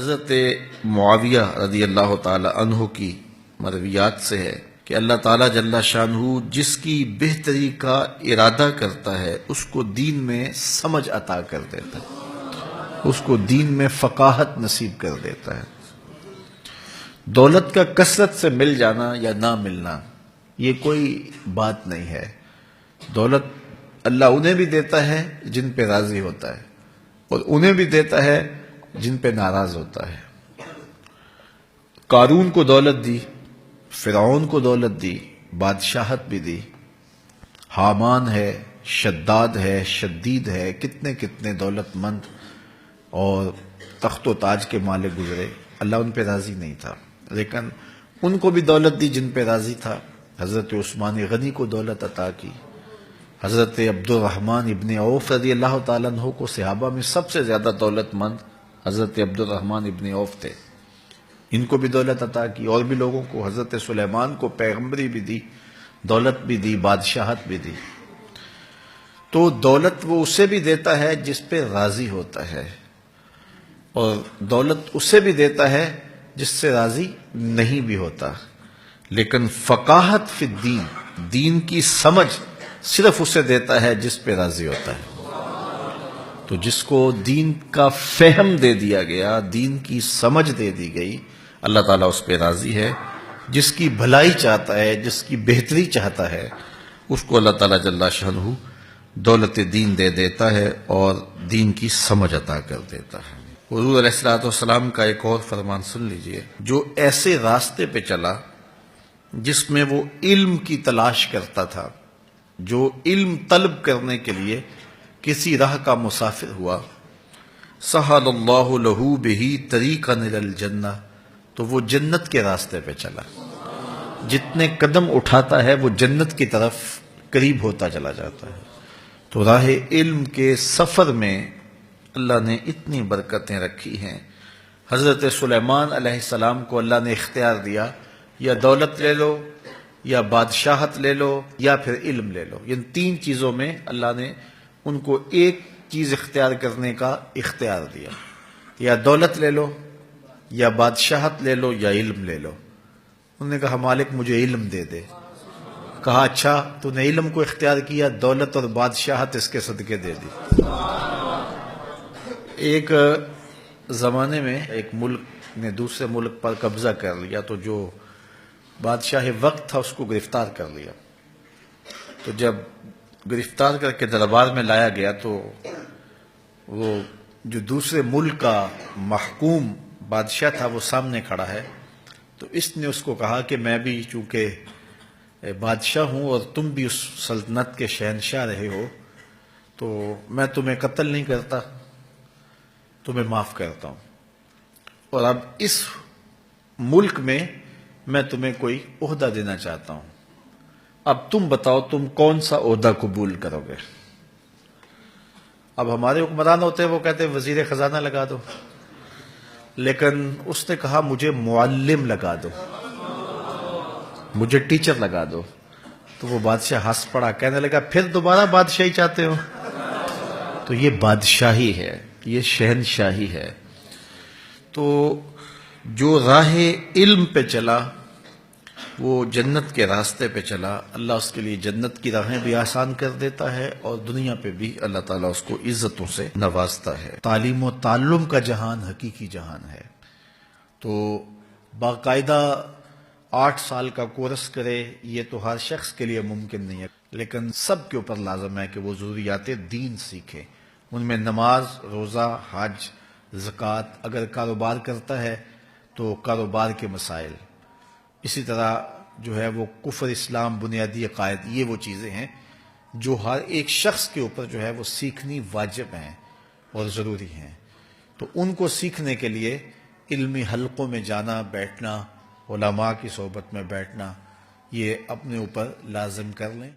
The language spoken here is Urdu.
حضرت معاویہ رضی اللہ تعالی عنہ کی مرویات سے ہے کہ اللہ تعالیٰ جل شانہ جس کی بہتری کا ارادہ کرتا ہے اس کو دین میں سمجھ عطا کر دیتا ہے، اس کو دین میں فقاہت نصیب کر دیتا ہے۔ دولت کا کثرت سے مل جانا یا نہ ملنا یہ کوئی بات نہیں ہے۔ دولت اللہ انہیں بھی دیتا ہے جن پہ راضی ہوتا ہے، اور انہیں بھی دیتا ہے جن پہ ناراض ہوتا ہے۔ قارون کو دولت دی، فرعون کو دولت دی، بادشاہت بھی دی، حامان ہے، شداد ہے، شدید ہے، کتنے کتنے دولت مند اور تخت و تاج کے مالک گزرے، اللہ ان پہ راضی نہیں تھا، لیکن ان کو بھی دولت دی جن پہ راضی تھا۔ حضرت عثمان غنی کو دولت عطا کی، حضرت عبد الرحمن ابن عوف رضی اللہ تعالیٰ عنہ کو صحابہ میں سب سے زیادہ دولت مند حضرت عبد الرحمن ابن عوف تھے، ان کو بھی دولت عطا کی، اور بھی لوگوں کو، حضرت سلیمان کو پیغمبری بھی دی، دولت بھی دی، بادشاہت بھی دی۔ تو دولت وہ اسے بھی دیتا ہے جس پہ راضی ہوتا ہے، اور دولت اسے بھی دیتا ہے جس سے راضی نہیں بھی ہوتا، لیکن فقاہت فی الدین، دین کی سمجھ صرف اسے دیتا ہے جس پہ راضی ہوتا ہے۔ تو جس کو دین کا فہم دے دیا گیا، دین کی سمجھ دے دی گئی، اللہ تعالیٰ اس پہ راضی ہے۔ جس کی بھلائی چاہتا ہے، جس کی بہتری چاہتا ہے، اس کو اللہ تعالیٰ جل شانہ دولت دین دے دیتا ہے اور دین کی سمجھ عطا کر دیتا ہے۔ حضور علیہ الصلوۃ والسلام کا ایک اور فرمان سن لیجئے، جو ایسے راستے پہ چلا جس میں وہ علم کی تلاش کرتا تھا، جو علم طلب کرنے کے لیے کسی راہ کا مسافر ہوا، سہل اللہ لہ بہ طریقا الی الجنہ، تو وہ جنت کے راستے پہ چلا۔ جتنے قدم اٹھاتا ہے وہ جنت کی طرف قریب ہوتا چلا جاتا ہے۔ تو راہ علم کے سفر میں اللہ نے اتنی برکتیں رکھی ہیں۔ حضرت سلیمان علیہ السلام کو اللہ نے اختیار دیا، یا دولت لے لو، یا بادشاہت لے لو، یا پھر علم لے لو۔ ان تین چیزوں میں اللہ نے ان کو ایک چیز اختیار کرنے کا اختیار دیا، یا دولت لے لو، یا بادشاہت لے لو، یا علم لے لو۔ انہوں نے کہا مالک مجھے علم دے دے۔ کہا اچھا تو نے علم کو اختیار کیا، دولت اور بادشاہت اس کے صدقے دے دی۔ ایک زمانے میں ایک ملک نے دوسرے ملک پر قبضہ کر لیا، تو جو بادشاہ وقت تھا اس کو گرفتار کر لیا۔ تو جب گرفتار کر کے دربار میں لایا گیا تو وہ جو دوسرے ملک کا محکوم بادشاہ تھا وہ سامنے کھڑا ہے، تو اس نے اس کو کہا کہ میں بھی چونکہ بادشاہ ہوں اور تم بھی اس سلطنت کے شہنشاہ رہے ہو، تو میں تمہیں قتل نہیں کرتا، تمہیں معاف کرتا ہوں، اور اب اس ملک میں تمہیں کوئی عہدہ دینا چاہتا ہوں۔ اب تم بتاؤ تم کون سا عہدہ قبول کرو گے؟ اب ہمارے حکمران ہوتے ہیں وہ کہتے ہیں وزیر خزانہ لگا دو، لیکن اس نے کہا مجھے معلم لگا دو، مجھے ٹیچر لگا دو۔ تو وہ بادشاہ ہنس پڑا، کہنے لگا پھر دوبارہ بادشاہی چاہتے ہو؟ تو یہ بادشاہی ہے، یہ شہنشاہی ہے۔ تو جو راہ علم پہ چلا وہ جنت کے راستے پہ چلا، اللہ اس کے لیے جنت کی راہیں بھی آسان کر دیتا ہے، اور دنیا پہ بھی اللہ تعالیٰ اس کو عزتوں سے نوازتا ہے۔ تعلیم و تعلم کا جہان حقیقی جہان ہے۔ تو باقاعدہ 8 سال کا کورس کرے یہ تو ہر شخص کے لیے ممکن نہیں ہے، لیکن سب کے اوپر لازم ہے کہ وہ ضروریات دین سیکھے۔ ان میں نماز، روزہ، حج، زکوٰۃ، اگر کاروبار کرتا ہے تو کاروبار کے مسائل، اسی طرح جو ہے وہ کفر، اسلام، بنیادی عقائد، یہ وہ چیزیں ہیں جو ہر ایک شخص کے اوپر جو ہے وہ سیکھنی واجب ہیں اور ضروری ہیں۔ تو ان کو سیکھنے کے لیے علمی حلقوں میں جانا، بیٹھنا، علماء کی صحبت میں بیٹھنا، یہ اپنے اوپر لازم کر لیں۔